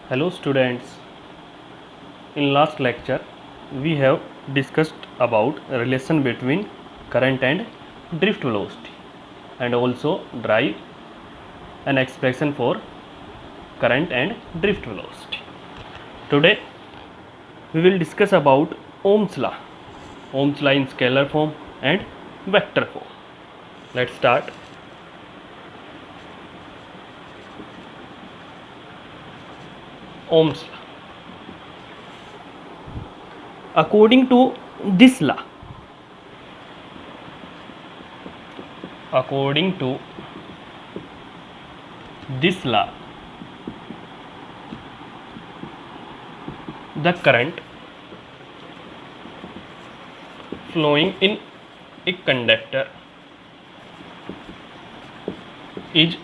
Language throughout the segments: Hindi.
Hello students, in last lecture we have discussed about relation between current and drift velocity and also derive an expression for current and drift velocity. Today we will discuss about Ohm's law in scalar form and vector form. Let's start. Ohm's law. According to this law, the current flowing in a conductor is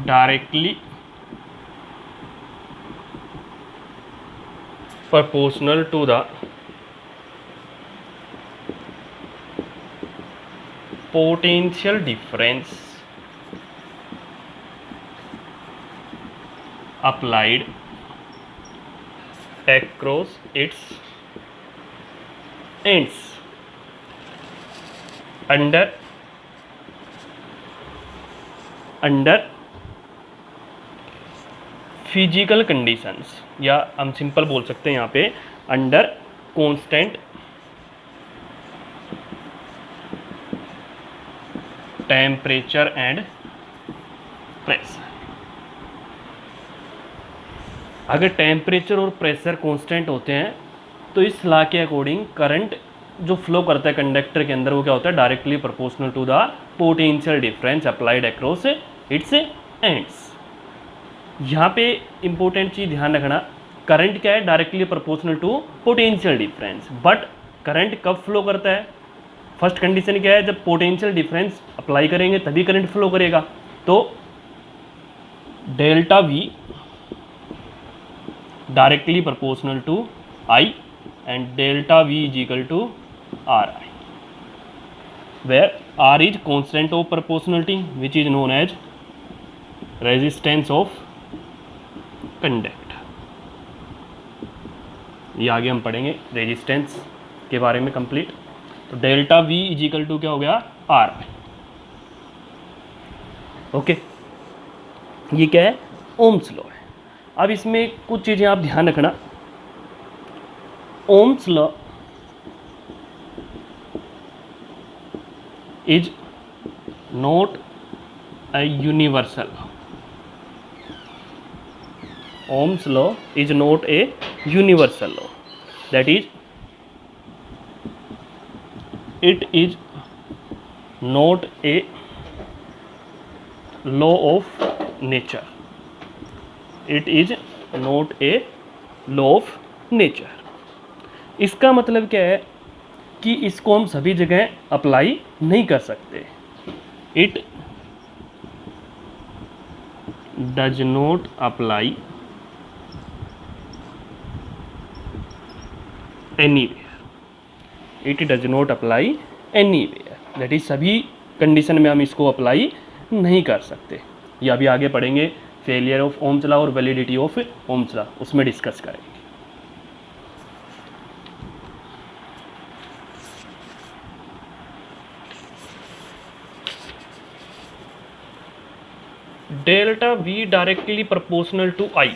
directly proportional to the potential difference applied across its ends under physical conditions, या हम सिंपल बोल सकते हैं यहाँ पे under constant temperature and pressure. अगर टेम्परेचर और प्रेशर कांस्टेंट होते हैं तो इस लॉ के अकॉर्डिंग करंट जो फ्लो करता है कंडक्टर के अंदर वो क्या होता है, directly proportional to the potential difference applied across its ends. यहाँ पे इंपॉर्टेंट चीज़ ध्यान रखना, करंट क्या है, directly proportional to potential difference. But current कब फ्लो करता है, फर्स्ट कंडीशन क्या है, जब पोटेंशियल डिफरेंस अप्लाई करेंगे तभी करंट फ्लो करेगा। तो delta V directly proportional to I and delta V is equal to Ri, where R is constant of proportionality which is known as resistance of conductor। ये आगे हम पढ़ेंगे रेजिस्टेंस के बारे में कंप्लीट। तो delta V is equal to क्या हो गया, Ri। ओके, ये क्या है, ओम्स लॉ है। अब इसमें कुछ चीज़ें आप ध्यान रखना। Ohm's law is not a universal law. Ohm's law is not a universal law. That is, it is not a law of nature. It is not a law of nature. इसका मतलब क्या है कि इसको हम सभी जगह अप्लाई नहीं कर सकते। It does not apply anywhere. It does not apply anywhere, that is सभी कंडीशन में हम इसको अप्लाई नहीं कर सकते। ये अभी आगे पढ़ेंगे, फेलियर ऑफ ओम्स लॉ और वैलिडिटी ऑफ ओम्स लॉ, उसमें डिस्कस करेंगे। delta V directly proportional to I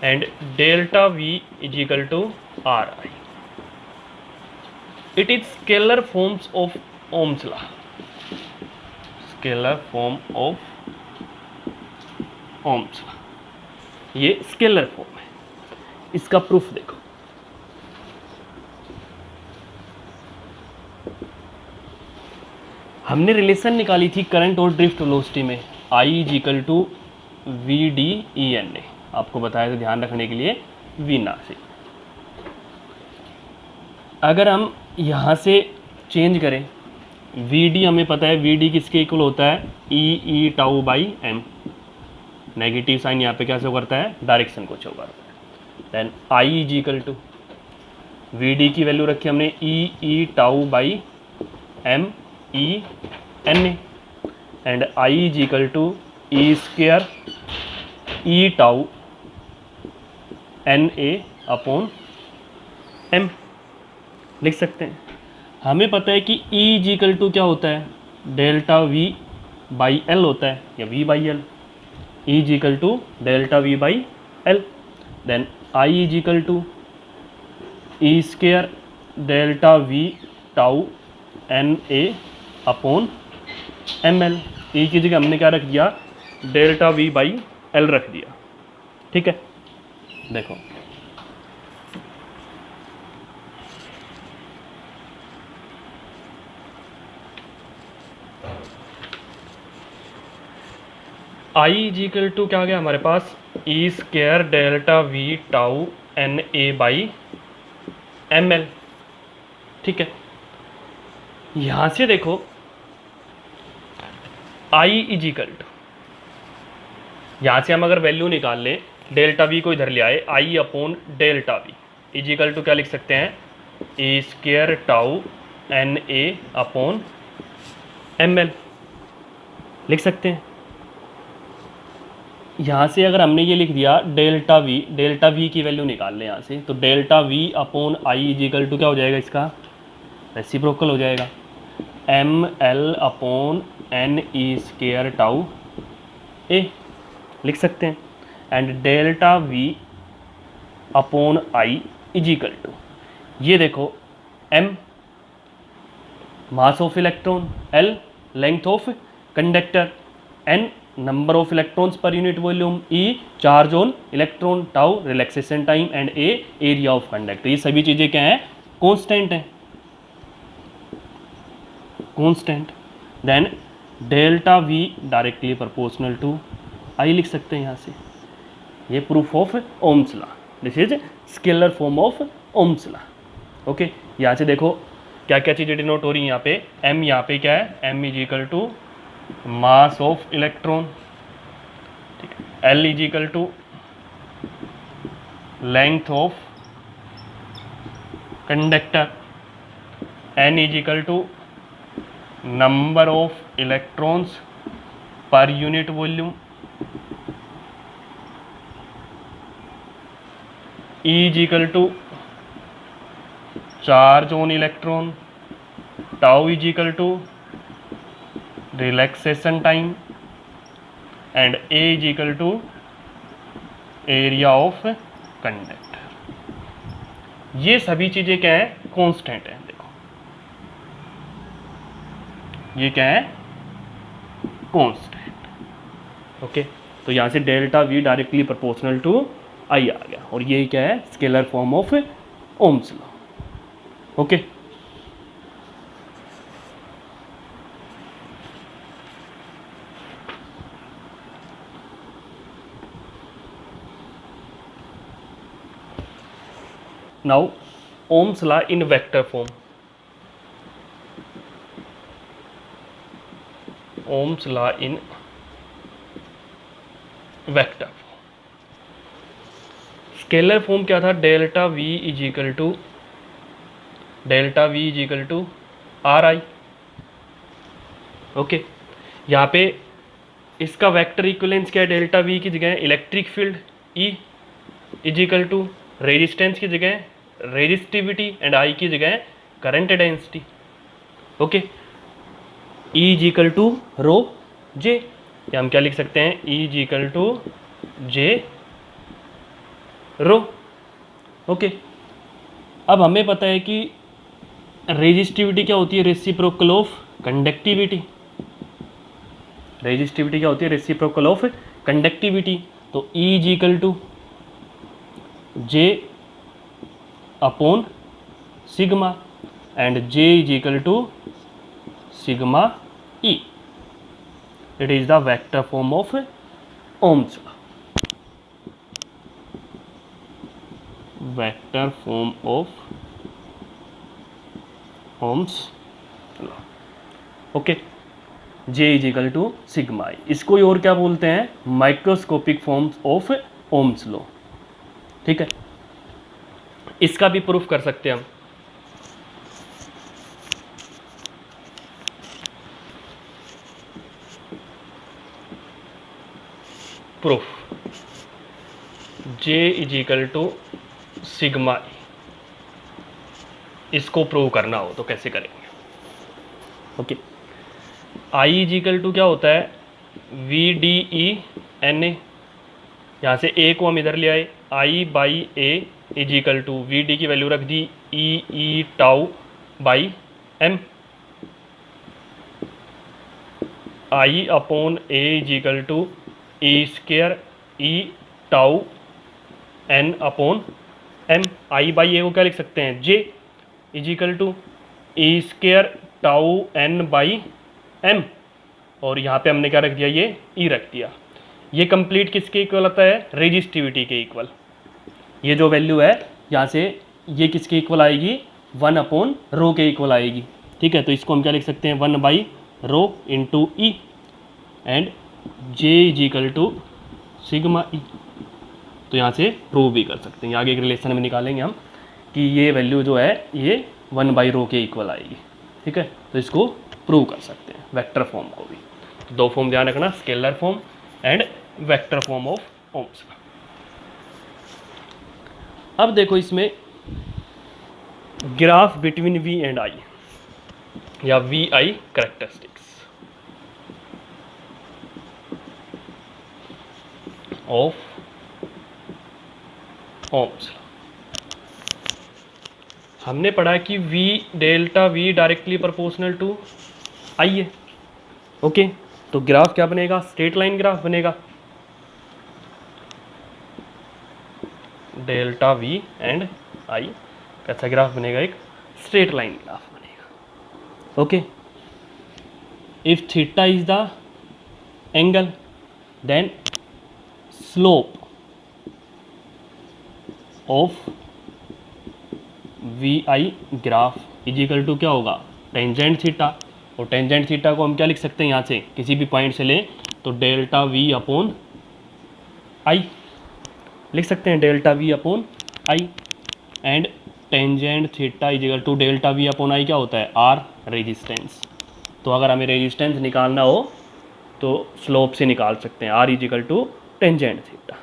and delta V is equal to Ri. It is scalar forms of Ohm's law. Scalar form of Ohm's law, ये स्केलर फॉर्म है। इसका प्रूफ देखो, हमने रिलेशन निकाली थी करंट और ड्रिफ्ट वेलोसिटी में, I is equal to V D E N A. आपको बताया था ध्यान रखने के लिए वी ना से। अगर हम यहाँ से चेंज करें, वी डी हमें पता है, वी डी किसके इक्वल होता है, E tau by M. Negative sign यहाँ पे क्या शो करता है, डायरेक्शन को शो करता है। Then I is equal to, V D की वैल्यू रखी हमने E tau by M E N A, and I is equal to E square E tau N A upon M लिख सकते हैं। हमें पता है कि E इजिकल टू क्या होता है, डेल्टा V बाई एल होता है, या V by L. E is equal to delta V by L. Then I equal to E square delta V tau N A upon M L. E की जगह हमने क्या रख दिया, डेल्टा V बाई एल रख दिया। ठीक है, देखो I इजिकल टू क्या आ गया हमारे पास, E square delta V tau N A by M L. ठीक है, यहां से देखो I इजिकल टू, यहां से हम अगर वैल्यू निकाल लें, डेल्टा V को इधर ले आए, I upon delta V is equal to क्या लिख सकते हैं, E square tau N A upon M L लिख सकते हैं। यहाँ से अगर हमने ये लिख दिया डेल्टा V की वैल्यू निकाल लें यहाँ से, तो delta V upon I equal to क्या हो जाएगा, इसका रेसिप्रोकल हो जाएगा, M L upon N E square tau A लिख सकते हैं। And delta V upon I equal to, ये देखो m mass of electron, l length of conductor, n number of electrons per unit volume, E charge on electron, tau relaxation time and A area of conductor. ये सभी चीज़ें क्या हैं, कांस्टेंट हैं, constant. Then delta V directly proportional to I लिख सकते हैं यहाँ से। ये proof of Ohm's law, this is scalar form of Ohm's law. Okay, यहाँ से देखो क्या क्या चीज़ें डिनोट हो रही हैं यहाँ पे। m यहाँ पे क्या है, m is equal to mass of electron, ठीक है, l is equal to length of conductor, n is equal to number of electrons per unit volume, E is equal to charge on electron, tau is equal to relaxation time and A is equal to area of conductor. ये सभी चीज़ें क्या है, कांस्टेंट है। देखो ये क्या है, कांस्टेंट। ओके, तो यहाँ से delta V directly proportional to I आ गया, और ये क्या है, scalar form of Ohm's law. Okay, now Ohm's law in vector form. Ohm's law in vector form, scalar form क्या था, delta V is equal to R I. Okay, यहाँ पे इसका वेक्टर इक्विवेलेंस क्या है, डेल्टा V की जगह electric field E is equal to resistance की जगह रेजिस्टिविटी एंड I की जगह current density. Okay, E is equal to rho J, या हम क्या लिख सकते हैं, E is equal to J rho. Okay, अब हमें पता है कि रेजिस्टिविटी क्या होती है, रेसिप्रोकल ऑफ कंडक्टिविटी। रेजिस्टिविटी क्या होती है, रेसिप्रोकल ऑफ कंडक्टिविटी। तो E is equal to J upon sigma and J is equal to sigma E। It is the vector form of Ohm's law. Vector form of Ohm's law. Okay, J is equal to sigma I, इसको और क्या बोलते हैं, microscopic forms of Ohm's law. ठीक है, इसका भी प्रूफ कर सकते हैं हम। Proof J is equal to sigma E, इसको प्रूव करना हो तो कैसे करेंगे? Okay, I is equal to क्या होता है, V D E N A, यहाँ से ए को हम इधर ले आए, I by A is equal to V D की वैल्यू रख दी E tau by M, I upon A is equal to E square E tau N upon M. I by A को क्या लिख सकते हैं, J is equal to E square tau N by M, और यहाँ पे हमने क्या रख दिया, ये ई रख दिया। ये कंप्लीट किसके इक्वल आता है, रेजिस्टिविटी के इक्वल। ये जो वैल्यू है यहाँ से ये किसके इक्वल आएगी, 1 अपॉन रो के इक्वल आएगी। ठीक है, तो इसको हम क्या लिख सकते हैं, 1 by rho into E and J is equal to sigma E. तो यहाँ से प्रूव भी कर सकते हैं, आगे एक रिलेशन में निकालेंगे हम कि ये वैल्यू जो है ये 1 बाई रो के इक्वल आएगी। ठीक है, तो इसको प्रूव कर सकते हैं वेक्टर फॉर्म को भी। तो दो फॉर्म ध्यान रखना, scalar form and vector form of Ohm's. अब देखो इसमें graph between V and I या V I characteristics of Ohm's. हमने पढ़ा कि V delta V directly proportional to I है। ओके, तो ग्राफ क्या बनेगा, स्ट्रेट लाइन ग्राफ बनेगा, डेल्टा वी एंड आई कैसा ग्राफ बनेगा, एक स्ट्रेट लाइन ग्राफ बनेगा। Okay, if theta is the angle then slope of V I graph is equal to क्या होगा, टेंजेंट थीटा। और टेंजेंट थीटा को हम क्या लिख सकते हैं, यहाँ से किसी भी पॉइंट से लें तो डेल्टा वी अपॉन आई लिख सकते हैं, delta V upon I and tangent theta is equal to delta V upon I क्या होता है, आर रेजिस्टेंस। तो अगर हमें रेजिस्टेंस निकालना हो तो स्लोप से निकाल सकते हैं, R is equal to tangent theta.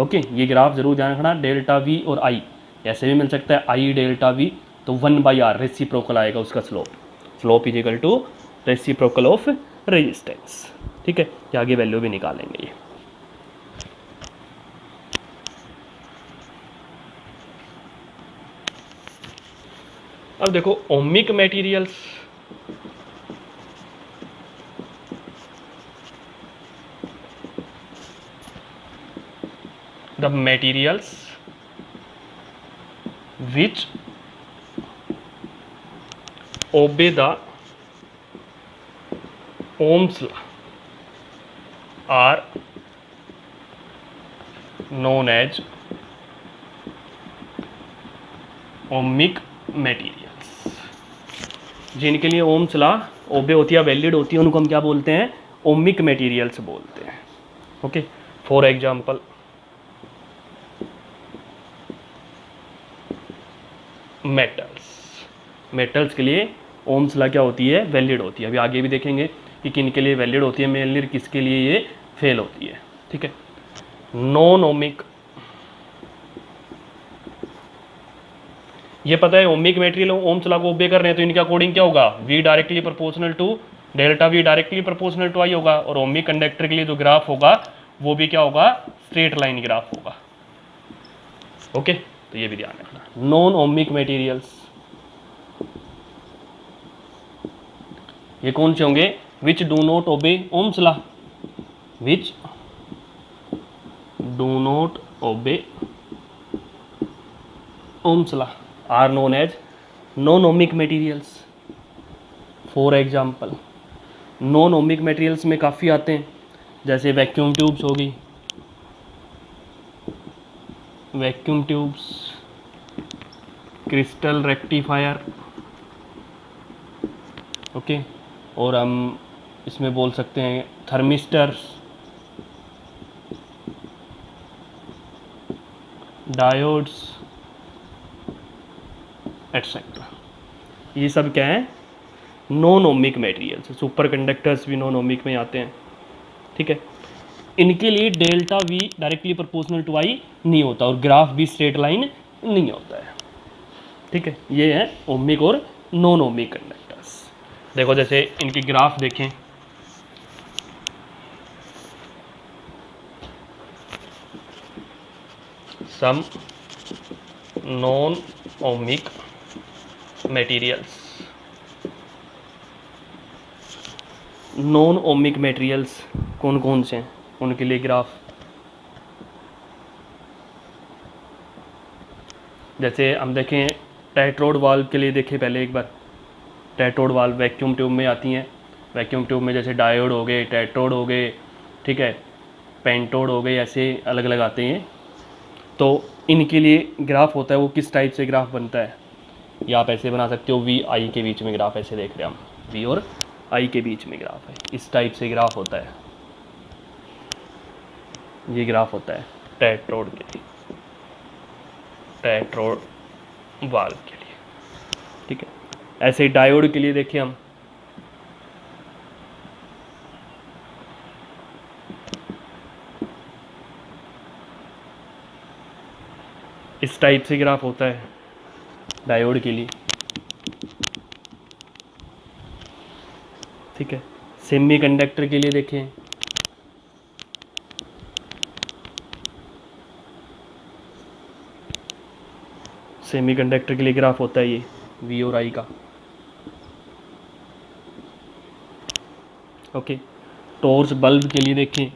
Okay, ये ग्राफ जरूर ध्यान रखना, डेल्टा वी और आई ऐसे भी मिल सकता है, आई डेल्टा वी तो 1 बाई आर रेसिप्रोकल आएगा उसका slope, slope is equal to reciprocal of resistance. ठीक है, ये आगे वैल्यू भी निकालेंगे ये। अब देखो ohmic materials, the materials which obey the Ohm's law are known as ohmic materials। जिनके लिए ओम्स लॉ ओबे होती है, वैलिड होती है, उनको हम क्या बोलते हैं, ओमिक मटेरियल्स बोलते हैं। Okay, for example metals, metals के लिए ओम्स लॉ क्या होती है, वैलिड होती है। अभी आगे भी देखेंगे कि किन के लिए वैलिड होती है, मेनली किसके लिए ये फेल होती है। ठीक है, नॉन ओमिक, ये पता है ओमिक मटेरियल ओम्स लॉ को ओबे कर रहे हैं तो इनके अकॉर्डिंग क्या होगा, V directly proportional to delta V directly proportional to I होगा, और ओमिक कंडक्टर के लिए जो ग्राफ होगा वो भी क्या होगा, स्ट्रेट लाइन ग्राफ होगा। ओके, तो ये भी ध्यान रखना। नॉन ओमिक मटेरियल्स ये कौन से होंगे, which do not obey Ohm's law, which do not obey Ohm's law are known as non ohmic materials. For example non ohmic materials में काफ़ी आते हैं, जैसे वैक्यूम ट्यूब्स होगी, vacuum tubes, crystal rectifier. Okay, और हम इसमें बोल सकते हैं थर्मिस्टर्स, डायोड्स एटसेट्रा। ये सब क्या है, non ohmic materials. Superconductors भी नॉन ओमिक में आते हैं। ठीक है, इनके लिए delta V directly proportional to I नहीं होता और ग्राफ भी स्ट्रेट लाइन नहीं होता है। ठीक है, ये है ओमिक और नॉन ओमिक कंडक्टर्स। देखो जैसे इनकी ग्राफ देखें, some non ohmic materials, non ohmic materials कौन कौन से हैं, उनके लिए ग्राफ। जैसे हम देखें टेट्रोड वाल्व के लिए, देखें पहले एक बार, टेट्रोड वाल्व वैक्यूम ट्यूब में आती हैं। वैक्यूम ट्यूब में जैसे डायोड हो गए, टेट्रोड हो गए, ठीक है, पेंटोड हो गए, ऐसे अलग अलग आते हैं। तो इनके लिए ग्राफ होता है, वो किस टाइप से ग्राफ बनता है, या आप ऐसे बना सकते हो, वी आई के बीच में ग्राफ, ऐसे देख रहे हैं हम, वी और आई के बीच में ग्राफ है, इस टाइप से ग्राफ होता है। ये ग्राफ होता है टेट्रोड के लिए, टेट्रोड वाल्व के लिए, ठीक है। ऐसे ही डायोड के लिए देखिए हम, इस टाइप से ग्राफ होता है डायोड के लिए, ठीक है। सेमीकंडक्टर के लिए देखें, सेमीकंडक्टर के लिए ग्राफ होता है ये वी और आई का, ओके। टॉर्च बल्ब के लिए देखें,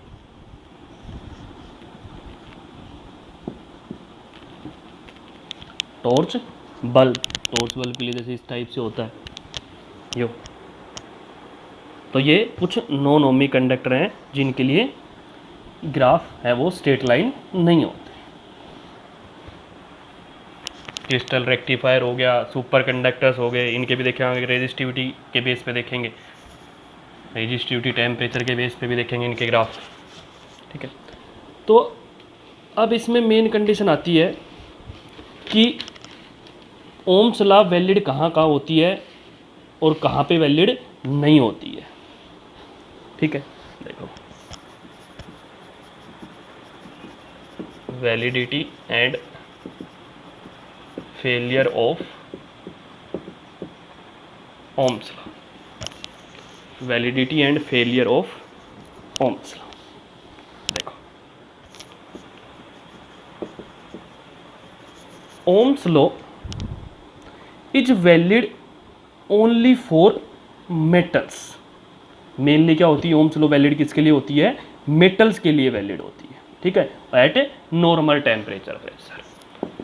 टॉर्च बल्ब के लिए जैसे इस टाइप से होता है यो। तो ये कुछ नॉन ओमिक कंडक्टर हैं जिनके लिए ग्राफ है वो स्ट्रेट लाइन नहीं होते। क्रिस्टल रेक्टिफायर हो गया, सुपर कंडक्टर्स हो गए, इनके भी देखेंगे रेजिस्टिविटी के बेस पे देखेंगे, रेजिस्टिविटी टेम्परेचर के बेस पे भी देखेंगे इनके ग्राफ, ठीक है। तो अब इसमें मेन कंडीशन आती है कि ओम्स लॉ वैलिड कहाँ कहाँ होती है और कहाँ पे वैलिड नहीं होती है, ठीक है। देखो, validity and failure of Ohm's law, validity and failure of Ohm's law. देखो, Ohm's law is valid only for metals. Mainly क्या होती है ओम्स लॉ वैलिड किसके लिए होती है, मेटल्स के लिए वैलिड होती है, ठीक है, eight normal temperature pressure.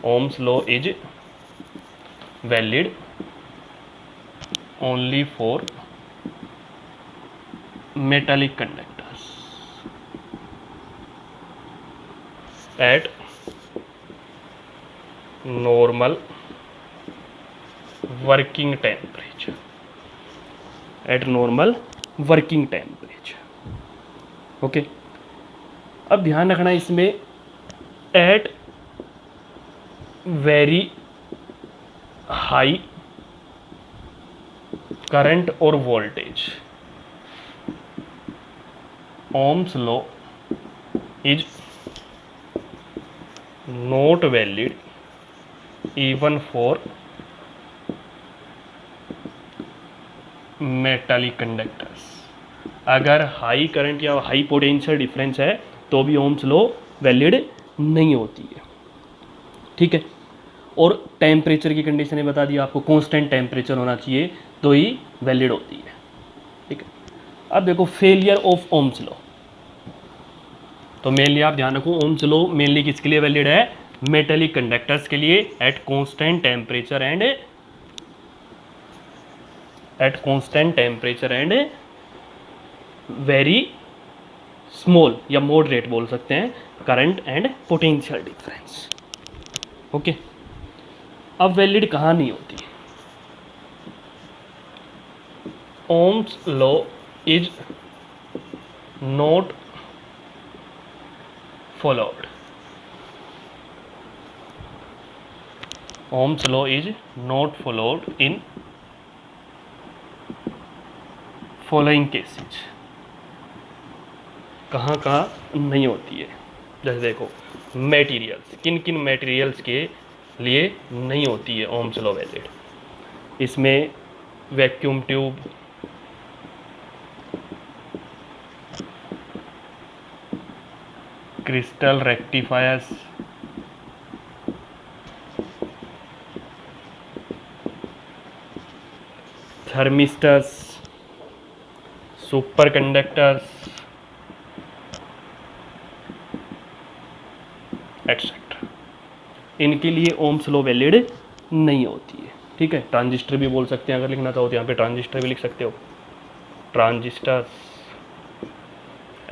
Ohms law is valid only for metallic conductors at normal working temperature, at normal working temperature, okay. अब ध्यान रखना इसमें एट वेरी हाई करंट और voltage, Ohm's law is not valid even for metallic conductors। अगर हाई करंट या हाई पोटेंशियल डिफरेंस है तो भी ओम्स लॉ वैलिड नहीं होती है, ठीक है। और टेम्परेचर की कंडीशन ने बता दिया आपको, कांस्टेंट टेम्परेचर होना चाहिए तो ही वैलिड होती है, ठीक है। अब देखो फेलियर ऑफ ओम्स लॉ, तो मेनली आप ध्यान रखो ओम्स लॉ मेनली किसके लिए वैलिड है, मेटेलिक कंडक्टर्स के लिए at constant temperature and very small या मॉडरेट बोल सकते हैं current and potential difference, okay. अब वैलिड कहाँ नहीं होती, ohms law is not followed, Ohm's law is not followed in following cases। कहाँ कहाँ नहीं होती है। जैसे देखो मटेरियल्स, किन किन मटेरियल्स के लिए नहीं होती है ओम्स लॉ वैलिड। इसमें vacuum tube, crystal rectifiers, thermistors, super conductors etcetera, इनके लिए ओम्स लॉ वैलिड नहीं होती है। ठीक है, ट्रांजिस्टर भी बोल सकते हैं अगर लिखना चाहो तो, यहाँ पे ट्रांजिस्टर भी लिख सकते हो, ट्रांजिस्टर्स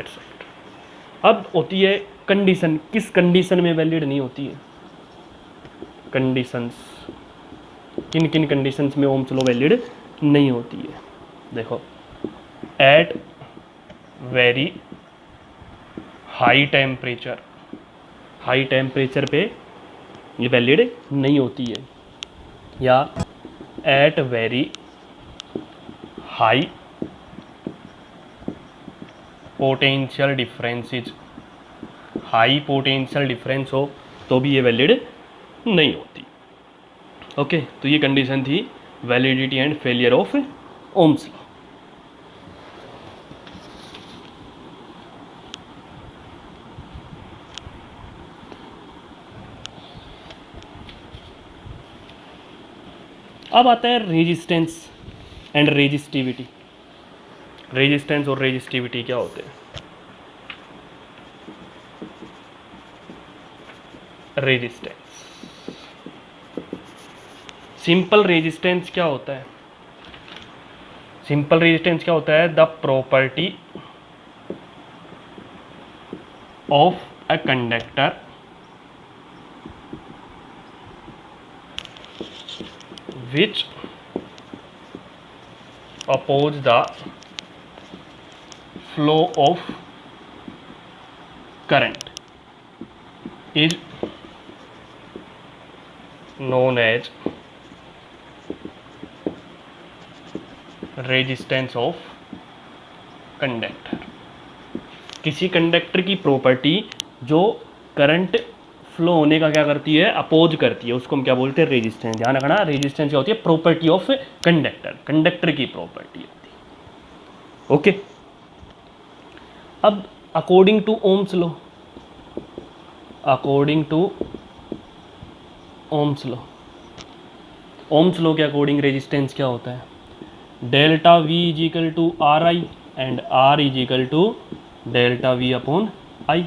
एटसेट्रा। अब होती है कंडीशन, किस कंडीशन में वैलिड नहीं होती है, कंडीशंस, किन किन कंडीशंस में ओम्स लॉ वैलिड नहीं होती है। देखो at very high temperature, high temperature पे ये वैलिड नहीं होती है, या at very high potential differences, high potential difference हो तो भी ये वैलिड नहीं होती। ओके, तो ये कंडीशन थी validity and failure of Ohm's law. अब आता है रेजिस्टेंस एंड रेजिस्टिविटी। रेजिस्टेंस और रेजिस्टिविटी क्या होते हैं? रेजिस्टेंस, सिंपल रेजिस्टेंस क्या होता है? सिंपल रेजिस्टेंस क्या होता है? The property of a conductor which oppose the flow of current is known as resistance of conductor। किसी कंडक्टर की प्रॉपर्टी जो करंट फ्लो होने का क्या करती है? अपोज करती है, उसको हम क्या बोलते हैं? रेजिस्टेंस। ध्यान रखना, रेजिस्टेंस क्या होती है? प्रॉपर्टी ऑफ कंडक्टर, कंडक्टर की प्रॉपर्टी होती है। ओके, अब according to Ohm's law, according to Ohm's law, Ohm's law के अकॉर्डिंग रेजिस्टेंस क्या होता है? Delta V is equal to R I and R is equal to delta V upon I.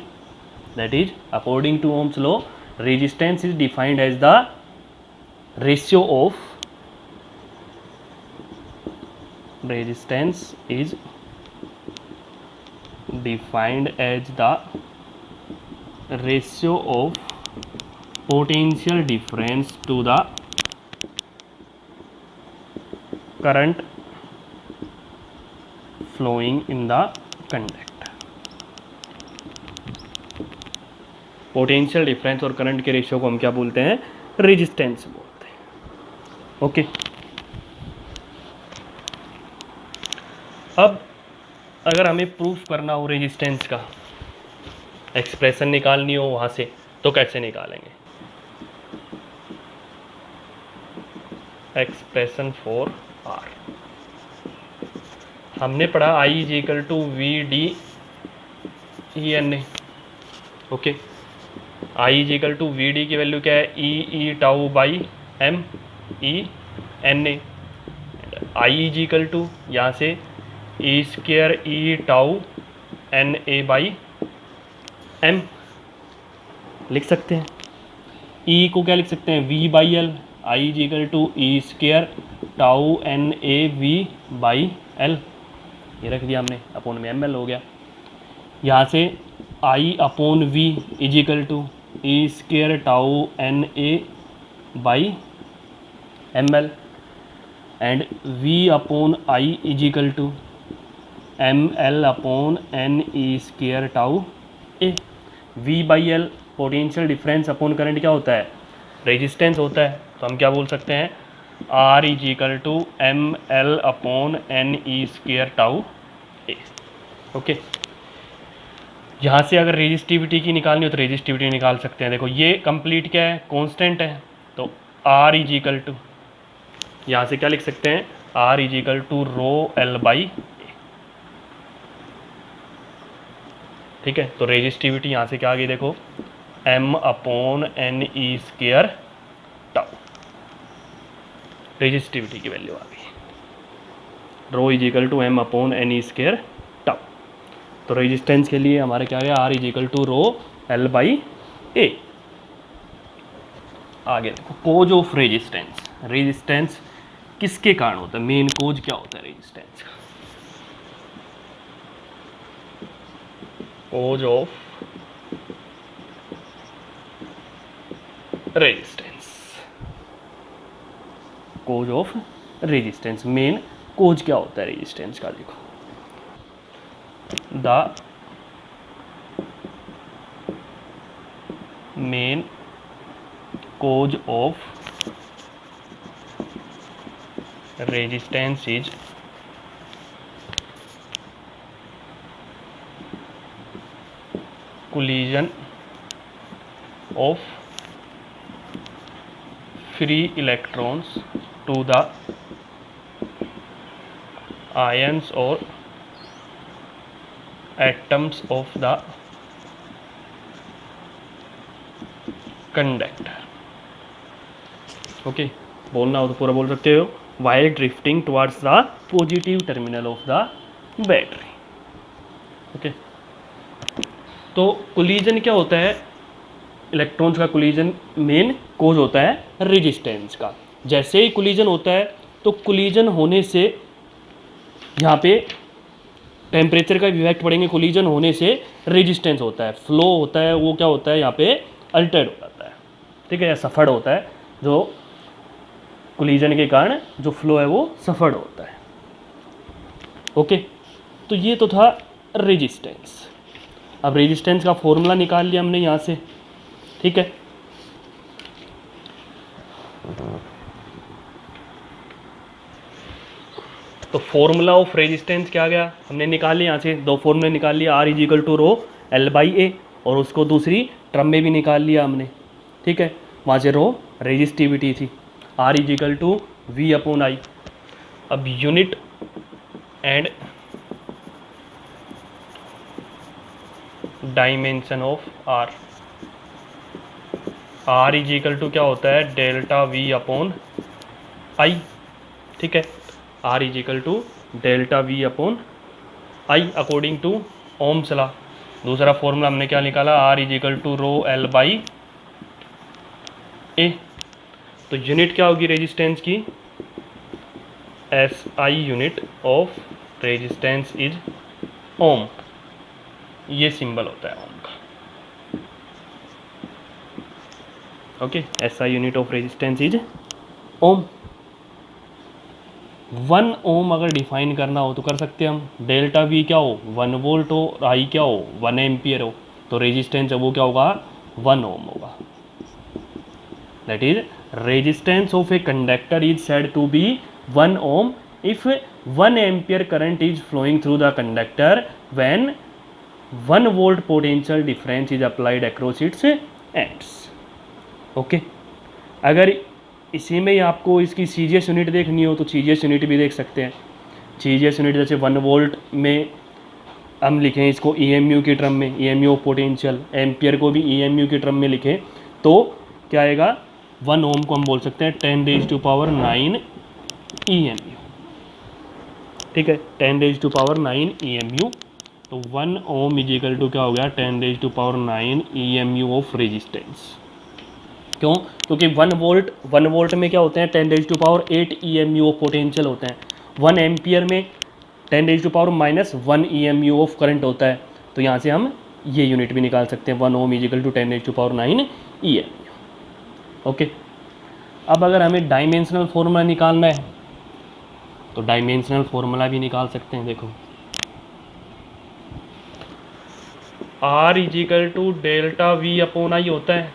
That is, according to Ohm's law, resistance is defined as the ratio of, resistance is defined as the ratio of potential difference to the current flowing in the conductor। Potential difference और करंट के रेशियो को हम क्या बोलते हैं? रेजिस्टेंस बोलते हैं। ओके, अब अगर हमें प्रूफ करना हो रेजिस्टेंस का, एक्सप्रेशन निकालनी हो वहाँ से, तो कैसे निकालेंगे? एक्सप्रेशन फॉर आर हमने पढ़ा, I is equal to V D E N A. Okay, I is equal to V D की वैल्यू क्या है? E tau by M E N A. I is equal to यहाँ से E square E tau N A by M लिख सकते हैं। ई को क्या लिख सकते हैं? V by L. I is equal to E square tau N A V by L, ये रख दिया हमने, अपोन में एम एल हो गया। यहाँ से I upon V is equal to E square tau N A by M L and V upon I is equal to M L upon N E square tau A. V by L potential difference upon current क्या होता है? रेजिस्टेंस होता है। तो हम क्या बोल सकते हैं? R is equal to M L upon N E square tau A. Okay, यहाँ से अगर रेजिस्टिविटी की निकालनी हो तो रेजिस्टिविटी निकाल सकते हैं। देखो ये कंप्लीट क्या है, कांस्टेंट है, तो R इज इक्वल टू, यहाँ से क्या लिख सकते हैं, R is equal to rho L by, ठीक है। तो रेजिस्टिविटी यहाँ से क्या आ गई, देखो M upon N E square tau, resistivity की वैल्यू आ गई, rho is equal to M upon N E square tau. तो रेजिस्टेंस के लिए हमारे क्या आ गया, R is equal to rho L by A. आगे देखो कोज ऑफ रेजिस्टेंस, रेजिस्टेंस किसके कारण होता है, मेन कोज क्या होता है रेजिस्टेंस का, cause of resistance, cause of resistance, main cause क्या होता है रेजिस्टेंस का, देखो the main cause of resistance is collision of free electrons to the ions or atoms of the conductor। Okay, बोलना हो तो पूरा बोल सकते हो, while drifting towards the positive terminal of the battery। Okay, तो कोलिजन क्या होता है, इलेक्ट्रॉन्स का कोलिजन मेन कोज होता है रेजिस्टेंस का। जैसे ही कोलिजन होता है तो कोलिजन होने से यहाँ पे टेम्परेचर का इफेक्ट पड़ेंगे, कोलिजन होने से रेजिस्टेंस होता है, फ्लो होता है, वो क्या होता है यहाँ पे अल्टर्ड हो जाता है, ठीक है, या सफर्ड होता है, जो कोलिजन के कारण जो फ्लो है वो सफर्ड होता है। ओके, तो ये तो था रेजिस्टेंस। अब रेजिस्टेंस का फॉर्मूला निकाल लिया हमने यहाँ से, ठीक है। तो फॉर्मूला ऑफ रेजिस्टेंस क्या गया, हमने निकाल लिया यहाँ से, दो फॉर्मूले निकाल लिया, R is equal to rho L by A, और उसको दूसरी टर्म में भी निकाल लिया हमने, ठीक है। वहाँ से रो रेजिस्टिविटी थी, R is equal to V upon I. अब unit and dimension of R, R is equal to क्या होता है, डेल्टा V अपॉन आई, ठीक है। R is equal to delta V upon I according to Ohm's law. दूसरा फॉर्मूला हमने क्या निकाला, R is equal to rho L by A. तो यूनिट क्या होगी रेजिस्टेंस की, SI unit of resistance is ohm, ये सिंबल होता है ओम का। Okay, SI unit of resistance is ohm. 1 ohm अगर डिफाइन करना हो तो कर सकते हैं हम, डेल्टा V क्या हो 1 वोल्ट हो, और I क्या हो 1 एम्पियर हो, तो रेजिस्टेंस है वो क्या होगा 1 ओम होगा। That is resistance of a conductor is said to be 1 ohm if 1 ampere current is flowing through the conductor when 1 volt potential difference is applied across its ends. Okay, अगर इसी में ही आपको इसकी सीजीएस यूनिट देखनी हो तो सीजीएस यूनिट भी देख सकते हैं। सीजीएस यूनिट जैसे 1 वोल्ट में हम लिखें इसको ईएमयू की टर्म में, ईएमयू ऑफ पोटेंशियल, एम्पियर को भी ईएमयू की टर्म में लिखें तो क्या आएगा, 1 ओम को हम बोल सकते हैं 10⁻⁹ ईएमयू, ठीक है, 10⁻⁹ ईएमयू। तो 1 ओम इज इक्वल टू क्या हो गया 10⁻⁹ ईएमयू ऑफ रेजिस्टेंस। क्यों, क्योंकि 1 वोल्ट में क्या होते हैं 10⁸ ईएमयू ऑफ पोटेंशियल होते हैं, 1 एम्पियर में 10⁻⁻1 ईएमयू ऑफ करंट होता है। तो यहाँ से हम ये यूनिट भी निकाल सकते हैं, 1 ohm is equal to 10⁻⁹ EMU. Okay, अब अगर हमें डायमेंशनल फॉर्मूला निकालना है तो डायमेंशनल फॉर्मूला भी निकाल सकते हैं। देखो R is equal to delta V upon I होता है,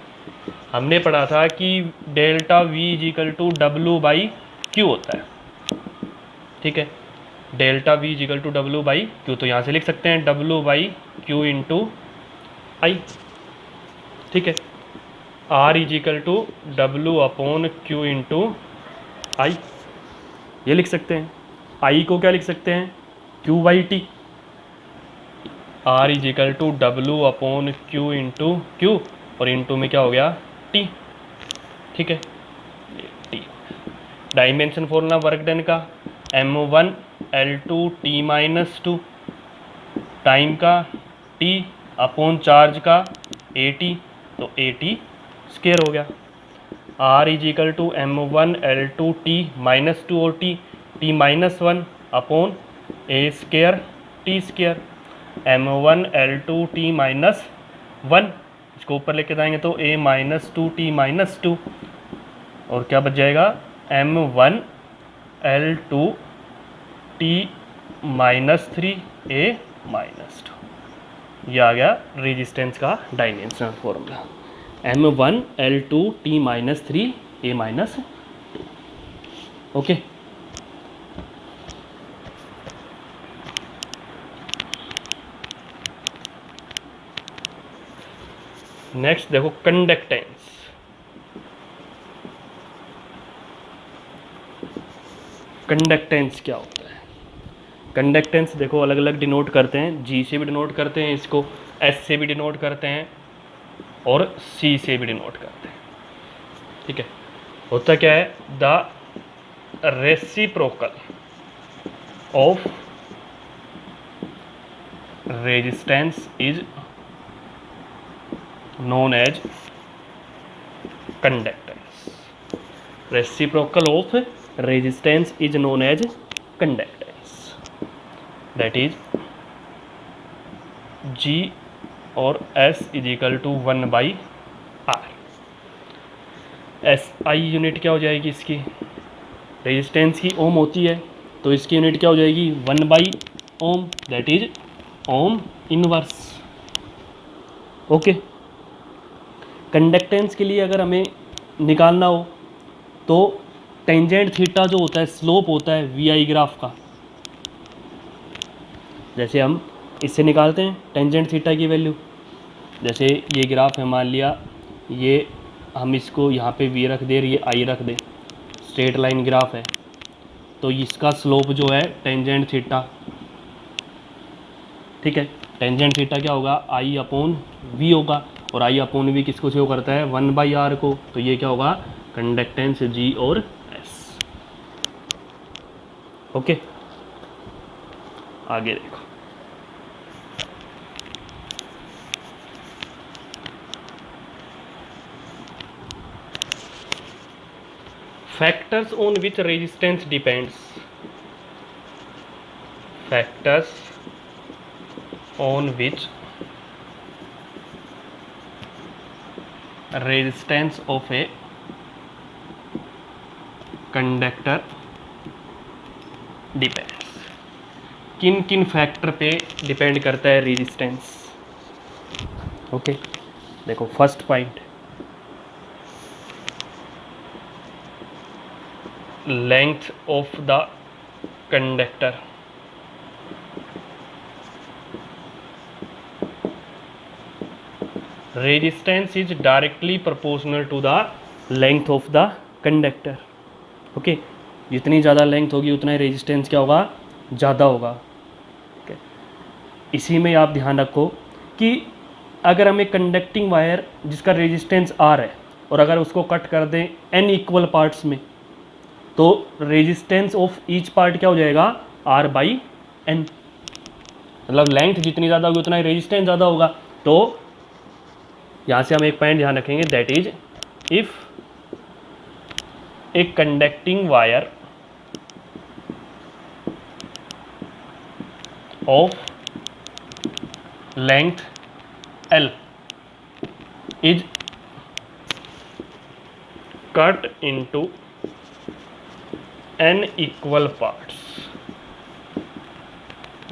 हमने पढ़ा था कि delta V is equal to W by Q होता है, ठीक है। Delta V is equal to W by Q, तो यहाँ से लिख सकते हैं W by Q into I, ठीक है। R is equal to W upon Q into I, ये लिख सकते हैं। आई को क्या लिख सकते हैं, Q by T. R is equal to W upon Q into Q, और इंटू में क्या हो गया, T, ठीक है, T। Dimension formula work done का M1 L2 T minus 2, time का T अपॉन चार्ज का AT, तो AT स्क्वायर हो गया। R is equal to M1 L2 T minus 2 और T minus 1 upon A square T square. M1 L2 T minus 1, इसको ऊपर लेके जाएंगे तो A माइनस 2 T माइनस 2, और क्या बच जाएगा, M1 L2 T minus 3 A minus 2। ये आ गया रेजिस्टेंस का dimensional formula, M1 L2 T minus 3 A minus 2। Okay, next देखो कंडक्टेंस। कंडक्टेंस क्या होता है, कंडक्टेंस देखो अलग अलग डिनोट करते हैं, G से भी डिनोट करते हैं इसको, S से भी डिनोट करते हैं, और C से भी डिनोट करते हैं, ठीक है। होता क्या है, the reciprocal of resistance is known as conductance. Reciprocal of resistance is known as conductance. That is G और S is equal to 1 by R. SI unit क्या हो जाएगी इसकी, रेजिस्टेंस की ओम होती है, तो इसकी यूनिट क्या हो जाएगी, 1 by ohm, that is ohm inverse. Okay, conductance के लिए अगर हमें निकालना हो तो टेंजेंट थीटा जो होता है, स्लोप होता है VI ग्राफ का, जैसे हम इससे निकालते हैं टेंजेंट थीटा की वैल्यू। जैसे ये ग्राफ है, मान लिया ये, हम इसको यहाँ पे V रख दे, ये I रख दे, स्ट्रेट लाइन ग्राफ है, तो इसका स्लोप जो है टेंजेंट थीटा, ठीक है। टेंजेंट थीटा क्या होगा, I अपॉन V होगा, और I अपॉन V किसको शो करता है, 1 बाई R को, तो ये क्या होगा, कंडक्टेंस G और S। ओके, आगे देखो, factors on which resistance depends, factors on which resistance of a conductor depends, किन किन फैक्टर पे डिपेंड करता है रेजिस्टेंस। ओके, देखो first point, length of the conductor, resistance is directly proportional to the length of the conductor. Okay, जितनी ज़्यादा लेंथ होगी उतना ही रेजिस्टेंस क्या होगा, ज़्यादा होगा। okay. इसी में आप ध्यान रखो कि अगर हमें कंडक्टिंग वायर जिसका रेजिस्टेंस R है और अगर उसको कट कर दें n इक्वल पार्ट्स में, तो रेजिस्टेंस ऑफ ईच पार्ट क्या हो जाएगा, R बाई n, मतलब लेंथ जितनी ज़्यादा होगी उतना ही रेजिस्टेंस ज़्यादा होगा। तो यहाँ से हम एक पॉइंट ध्यान रखेंगे, that is if a conducting wire of length L is cut into n equal parts,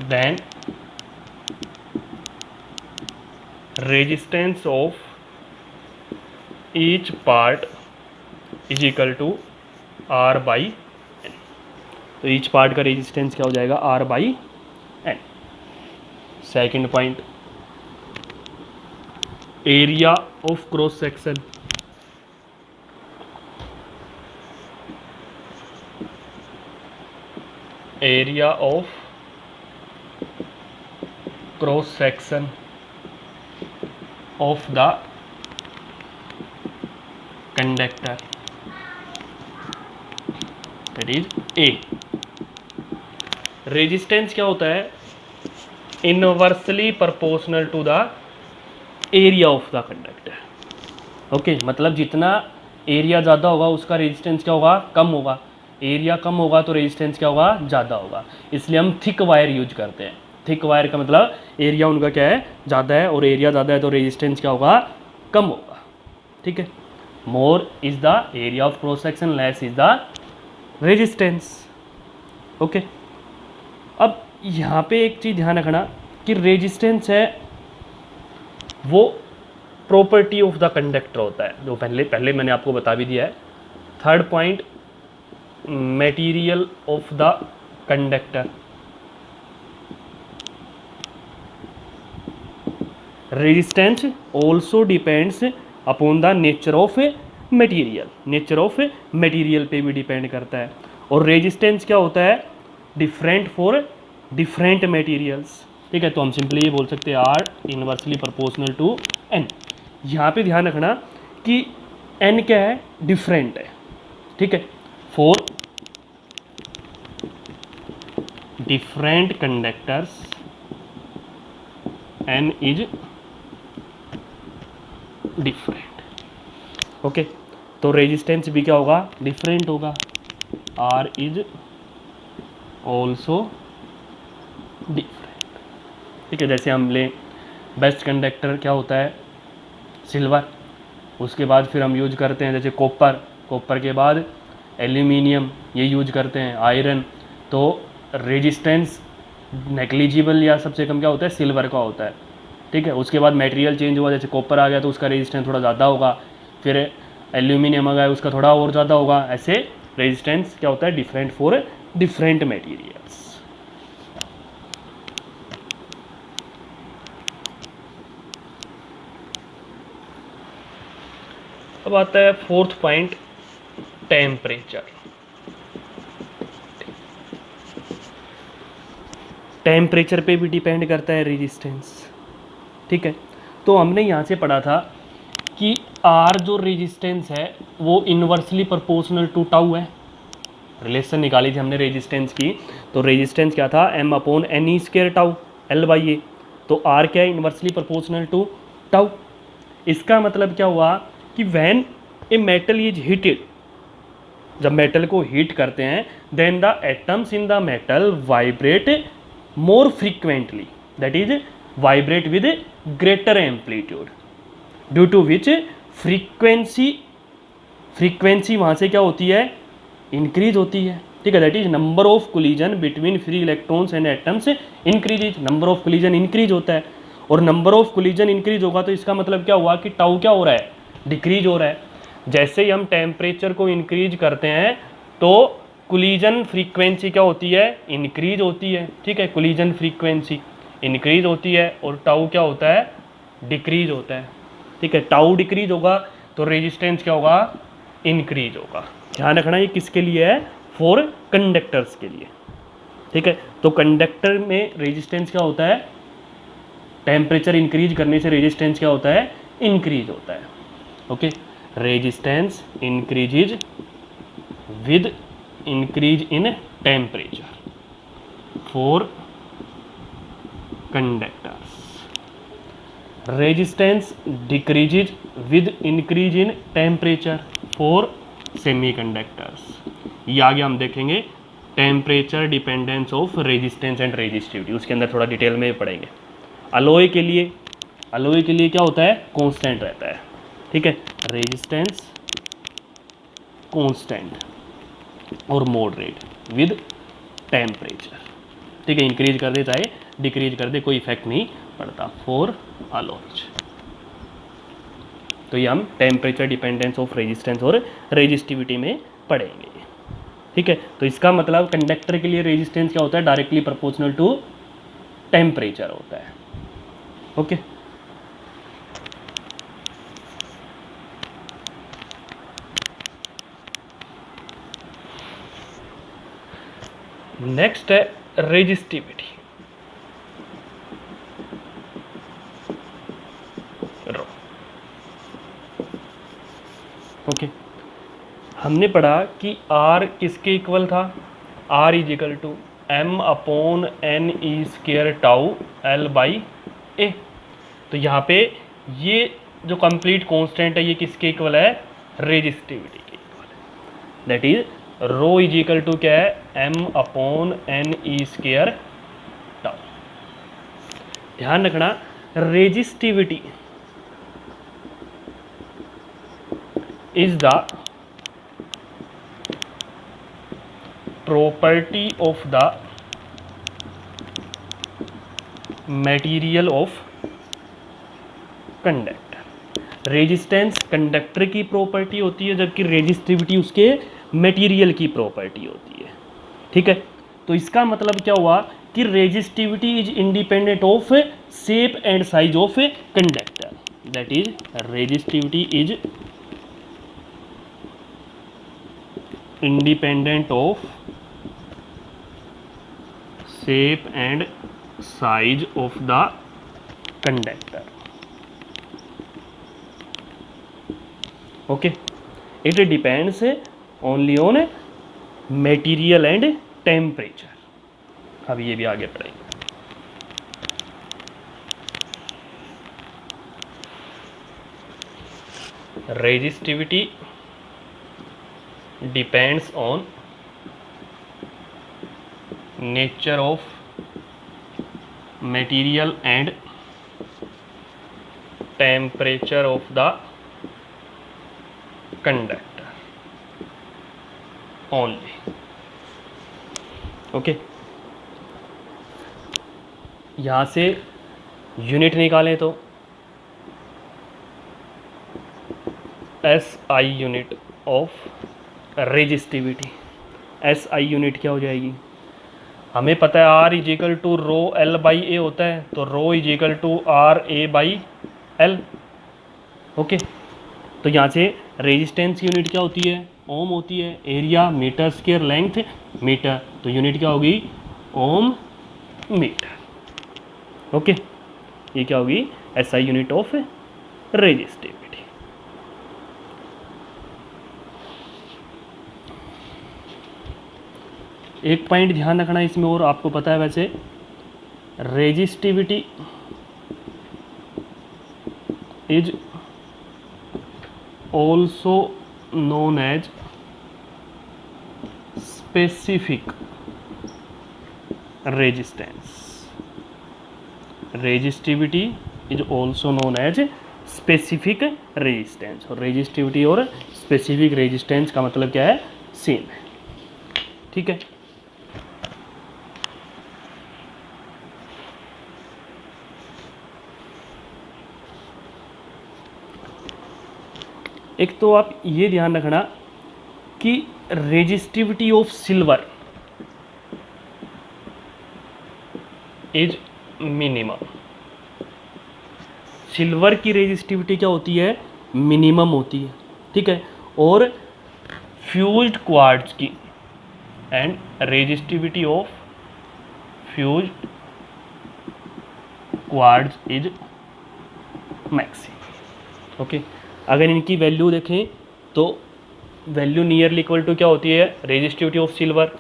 then resistance of each part is equal to R by n। तो each part का रेजिस्टेंस क्या हो जाएगा, R by n। Second point, area of cross section, area of cross section of the conductor, that is A. Resistance क्या होता है? Inversely proportional to the area of the conductor. Okay, मतलब जितना एरिया ज़्यादा होगा उसका रेजिस्टेंस क्या होगा? कम होगा। एरिया कम होगा तो रेजिस्टेंस क्या होगा? ज़्यादा होगा। इसलिए हम थिक वायर यूज करते हैं। थिक वायर का मतलब एरिया उनका क्या है? ज़्यादा है, और एरिया ज़्यादा है तो रेजिस्टेंस क्या होगा? कम होगा। ठीक है, more is the area of cross section, less is the resistance. Okay, अब यहाँ पे एक चीज़ ध्यान रखना कि रेजिस्टेंस है वो प्रॉपर्टी ऑफ द कंडक्टर होता है, जो पहले मैंने आपको बता भी दिया है। Third point, material of the conductor. Resistance also depends upon the nature of material. Nature of material पे भी डिपेंड करता है। और रेजिस्टेंस क्या होता है? Different for different materials. ठीक है, तो हम सिंपली ये बोल सकते हैं R inversely proportional to N. यहाँ पे ध्यान रखना कि एन क्या है? डिफरेंट है। ठीक है, for different conductors N is different. Okay, तो रेजिस्टेंस भी क्या होगा? डिफरेंट होगा। R is also different. ठीक है, जैसे हम ले बेस्ट कंडक्टर क्या होता है? सिल्वर। उसके बाद फिर हम यूज करते हैं जैसे कॉपर, कॉपर के बाद एल्यूमिनियम, ये यूज करते हैं, आयरन। तो रेजिस्टेंस नेग्लिजिबल या सबसे कम क्या होता है? सिल्वर का होता है। ठीक है, उसके बाद मटेरियल चेंज हुआ, जैसे कॉपर आ गया तो उसका रेजिस्टेंस थोड़ा ज़्यादा होगा, फिर एल्यूमिनियम आ गया उसका थोड़ा और ज़्यादा होगा। ऐसे रेजिस्टेंस क्या होता है? Different for different materials. अब आता है फोर्थ पॉइंट, टेम्परेचर। टेम्परेचर पे भी डिपेंड करता है रेजिस्टेंस। ठीक है, तो हमने यहाँ से पढ़ा था कि आर जो रेजिस्टेंस है वो इनवर्सली प्रोपोर्शनल टू टाउ है। रिलेशन निकाली थी हमने रेजिस्टेंस की, तो रेजिस्टेंस क्या था? M upon N E square tau L by A. तो आर क्या है? Inversely proportional to tau. इसका मतलब क्या हुआ कि when a metal is heated, जब मेटल को हीट करते हैं, then the atoms in the metal vibrate more frequently, that is vibrate with greater amplitude, due to which frequency वहाँ से क्या होती है? इंक्रीज होती है। ठीक है, that is number of collision between free electrons and atoms increase. Number of collision increase होता है, और नंबर ऑफ कोलिजन इंक्रीज होगा तो इसका मतलब क्या हुआ कि टाउ क्या हो रहा है? डिक्रीज हो रहा है। जैसे ही हम टेम्परेचर को इंक्रीज करते हैं तो कोलिजन फ्रीक्वेंसी क्या होती है? इंक्रीज होती है। ठीक है, कोलिजन फ्रीक्वेंसी इंक्रीज होती है और टाउ क्या होता है? डिक्रीज होता है। ठीक है, टाउ डिक्रीज होगा तो रेजिस्टेंस क्या होगा? इंक्रीज होगा। ध्यान रखना ये किसके लिए है? फॉर कंडक्टर्स के लिए। ठीक है, तो कंडक्टर में रेजिस्टेंस क्या होता है? टेम्परेचर इंक्रीज करने से रेजिस्टेंस क्या होता है? इंक्रीज होता है। Okay, resistance increases with increase in temperature for conductors. Resistance decreases with increase in temperature for semiconductors. ये आगे हम देखेंगे temperature dependence of resistance and resistivity, उसके अंदर थोड़ा डिटेल में पढ़ेंगे। अलॉय के लिए क्या होता है? कांस्टेंट रहता है। ठीक है, रेजिस्टेंस कांस्टेंट और मॉडरेट विद टेम्परेचर। ठीक है, इंक्रीज कर दे चाहे डिक्रीज कर दे कोई इफेक्ट नहीं पड़ता फॉर अलॉयज। तो ये हम टेम्परेचर डिपेंडेंस ऑफ रेजिस्टेंस और रेजिस्टिविटी में पढ़ेंगे। ठीक है, तो इसका मतलब कंडक्टर के लिए रेजिस्टेंस क्या होता है? डायरेक्टली प्रोपोर्शनल टू टेम्परेचर होता है। ओके, नेक्स्ट है रेजिस्टिविटी। ओके, हमने पढ़ा कि R किसके इक्वल था, R is equal to m/n² tau L by A. तो यहाँ पे ये जो कंप्लीट कांस्टेंट है ये किसके इक्वल है, रेजिस्टिविटी के इक्वल है। That is rho is equal to क्या है, m/n² टाउ। ध्यान रखना, resistivity is the property of the material of conductor. Resistance conductor की प्रॉपर्टी होती है, जबकि रेजिस्टिविटी उसके मटेरियल की प्रॉपर्टी होती है। ठीक है, तो इसका मतलब क्या हुआ कि resistivity is independent of shape and size of conductor. That is resistivity is independent of shape and size of the conductor. Okay, it depends only on material and temperature. अब ये भी आगे पढ़ेंगे। Resistivity depends on nature of material and temperature of the conductor only. Okay, यहाँ से यूनिट निकालें तो SI unit of resistivity. SI unit क्या हो जाएगी, हमें पता है R is equal to rho L by A होता है, तो rho is equal to RA by L। Okay, तो यहाँ से रेजिस्टेंस यूनिट क्या होती है, ओम होती है, area metre square, length metre, तो यूनिट क्या होगी, ओम मीटर। ओके, ये क्या होगी, SI यूनिट ऑफ रेजिस्टिविटी। एक पॉइंट ध्यान रखना इसमें, और आपको पता है वैसे, resistivity is also known as specific resistance. Resistivity is also known as specific resistance. और रेजिस्टिविटी और स्पेसिफिक रेजिस्टेंस का मतलब क्या है, सेम है। ठीक है, एक तो आप ये ध्यान रखना कि resistivity of silver is minimum. Silver की रेजिस्टिविटी क्या होती है, मिनिमम होती है। ठीक है, और फ्यूज्ड क्वार्ट्ज की and resistivity of fused quartz is maximum. Okay, अगर इनकी वैल्यू देखें तो वैल्यू नियरली इक्वल टू क्या होती है, रेजिस्टिविटी ऑफ सिल्वर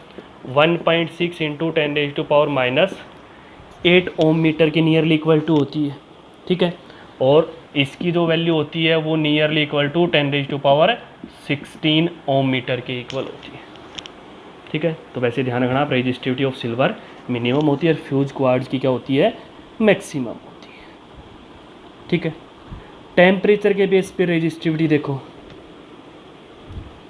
1.6 इंटू 10⁻⁻8 ओम मीटर के नियरली इक्वल टू होती है। ठीक है, और इसकी जो वैल्यू होती है वो nearly equal to 10⁻16 ohm metre के इक्वल होती है। ठीक है, तो वैसे ध्यान रखना आप, रेजिस्टिविटी ऑफ सिल्वर मिनिमम होती है और फ्यूज क्वार्ट्ज की क्या होती है, मैक्सिमम होती है। ठीक है, टेम्परेचर के बेस पे रेजिस्टिविटी देखो,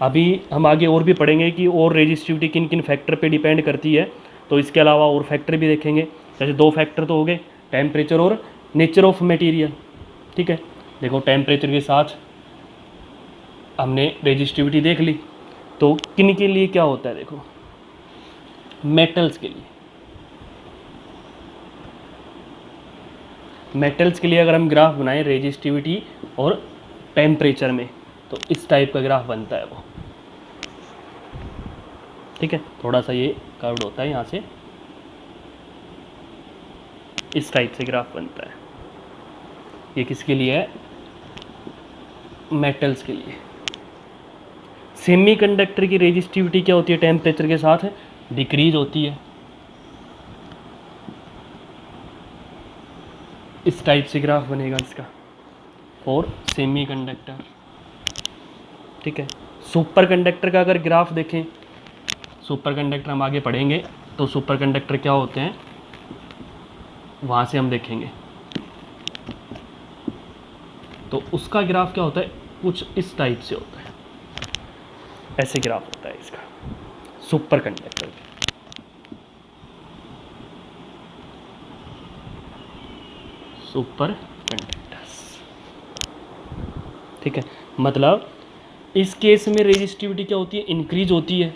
अभी हम आगे और भी पढ़ेंगे कि और रेजिस्टिविटी किन किन फैक्टर पे डिपेंड करती है, तो इसके अलावा और फैक्टर भी देखेंगे। जैसे दो फैक्टर तो हो गए, टेम्परेचर और नेचर ऑफ मटेरियल। ठीक है, देखो टेम्परेचर के साथ हमने रेजिस्टिविटी देख ली, तो किन के लिए क्या होता है, देखो मेटल्स के लिए, मेटल्स के लिए अगर हम ग्राफ बनाएं रेजिस्टिविटी और टेम्परेचर में, तो इस टाइप का ग्राफ बनता है वो। ठीक है, थोड़ा सा ये कर्व्ड होता है यहाँ से, इस टाइप से ग्राफ बनता है। ये किसके लिए है? मेटल्स के लिए। सेमीकंडक्टर की रेजिस्टिविटी क्या होती है? टेम्परेचर के साथ डिक्रीज होती है। इस टाइप से ग्राफ बनेगा इसका फॉर सेमीकंडक्टर। ठीक है, सुपर कंडक्टर का अगर ग्राफ देखें, सुपर कंडक्टर हम आगे पढ़ेंगे तो सुपर कंडक्टर क्या होते हैं वहाँ से हम देखेंगे। तो उसका ग्राफ क्या होता है? कुछ इस टाइप से होता है, ऐसे ग्राफ होता है इसका सुपर कंडक्टर। सुपर कंडक्टर्स, ठीक है, मतलब इस केस में रेजिस्टिविटी क्या होती है? इंक्रीज होती है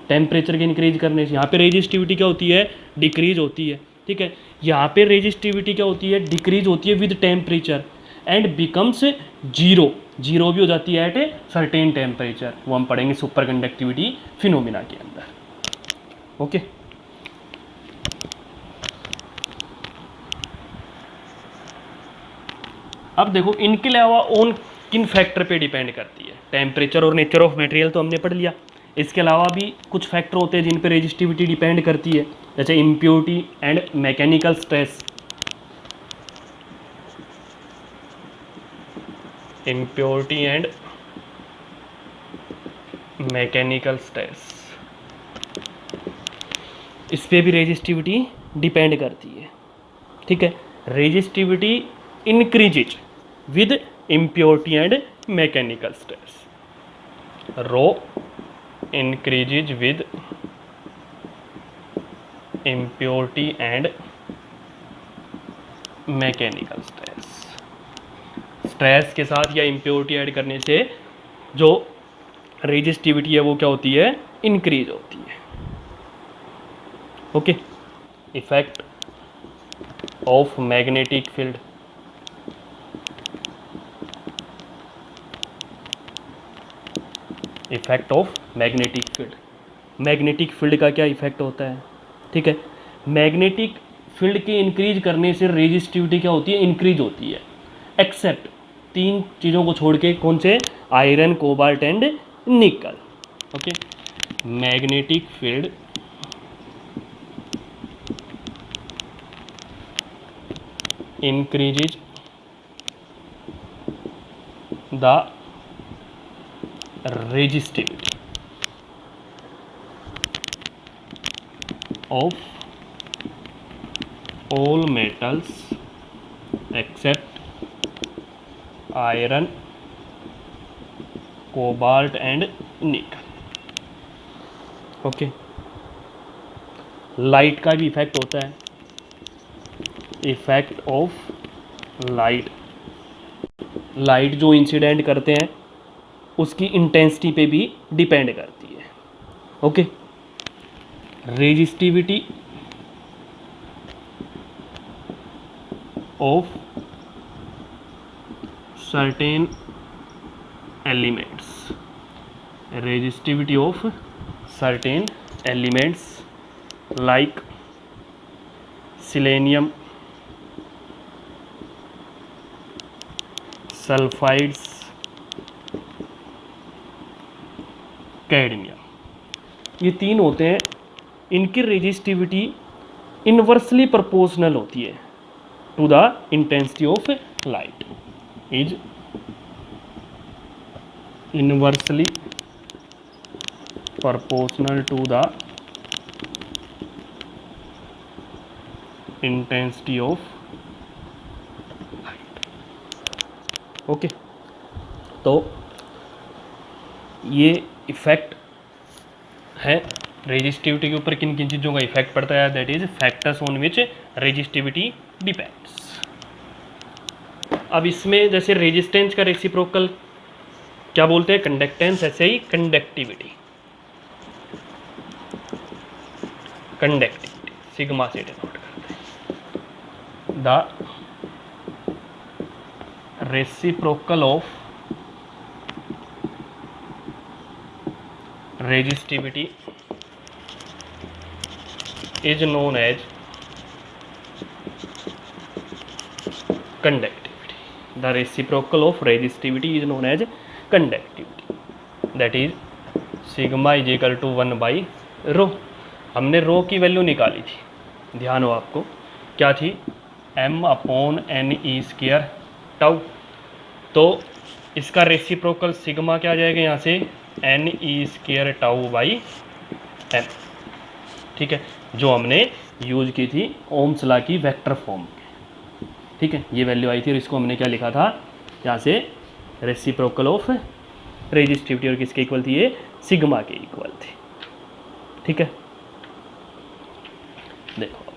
टेम्परेचर के इंक्रीज करने से। यहाँ पे रेजिस्टिविटी क्या होती है? डिक्रीज होती है। ठीक है, यहाँ पे रेजिस्टिविटी क्या होती है? डिक्रीज होती है with temperature and becomes zero. Zero भी हो जाती है एट ए सर्टेन टेम्परेचर, वो हम पढ़ेंगे सुपर कंडक्टिविटी फिनोमिना के अंदर। ओके, अब देखो इनके अलावा ऑन किन फैक्टर पे डिपेंड करती है? टेम्परेचर और नेचर ऑफ मटेरियल तो हमने पढ़ लिया। इसके अलावा भी कुछ फैक्टर होते हैं जिन पे रेजिस्टिविटी डिपेंड करती है, जैसे impurity and mechanical stress. Impurity and mechanical stress, इस पे भी रेजिस्टिविटी डिपेंड करती है। ठीक है, resistivity increases with impurity and mechanical stress. Rho increases with impurity and mechanical stress। Stress के साथ या इम्प्योरिटी ऐड करने से जो रेजिस्टिविटी है वो क्या होती है? इंक्रीज होती है। Okay, effect of magnetic field. Effect of magnetic field, magnetic field का क्या इफेक्ट होता है? ठीक है, मैग्नेटिक फील्ड के इंक्रीज करने से रेजिस्टिविटी क्या होती है? इंक्रीज होती है, एक्सेप्ट तीन चीज़ों को छोड़ के। कौन से? आयरन, कोबाल्ट एंड निकल। Okay, magnetic field increases the resistivity of all metals except iron, cobalt and nickel। Okay, light का भी इफेक्ट होता है। इफेक्ट ऑफ लाइट, लाइट जो इंसिडेंट करते हैं उसकी इंटेंसिटी पे भी डिपेंड करती है। Okay, resistivity of certain elements, resistivity of certain elements like selenium, sulphides, cadmium, ये तीन होते हैं। इनकी रेजिस्टिविटी इनवर्सली प्रोपोर्शनल होती है to the intensity of light, is inversely proportional to the intensity of light. Okay, तो ये इफेक्ट है रेजिस्टिविटी के ऊपर। किन किन चीज़ों का इफेक्ट पड़ता है? That is factors on which resistivity depends. अब इसमें जैसे रेजिस्टेंस का रेसिप्रोकल क्या बोलते हैं? कंडक्टेंस, ऐसे ही कंडक्टिविटी। कंडक्टिविटी सिग्मा से डिनोट करते हैं। The reciprocal of resistivity is known as conductivity. The reciprocal of resistivity is known as conductivity, that is sigma is equal to 1/ρ। हमने रो की वैल्यू निकाली थी, ध्यान हो आपको, क्या थी, m/n/e² टाउ। तो इसका रेसिप्रोकल सिग्मा क्या आ जाएगा यहाँ से, n/e² टाउ/m। ठीक है, जो हमने यूज की थी ओम्स लॉ की वेक्टर फॉर्म। ठीक है, ये वैल्यू आई थी और इसको हमने क्या लिखा था यहाँ से, रेसिप्रोकल ऑफ रेजिस्टिविटी, और किसके इक्वल थी ये, सिग्मा के इक्वल थी। ठीक है, देखो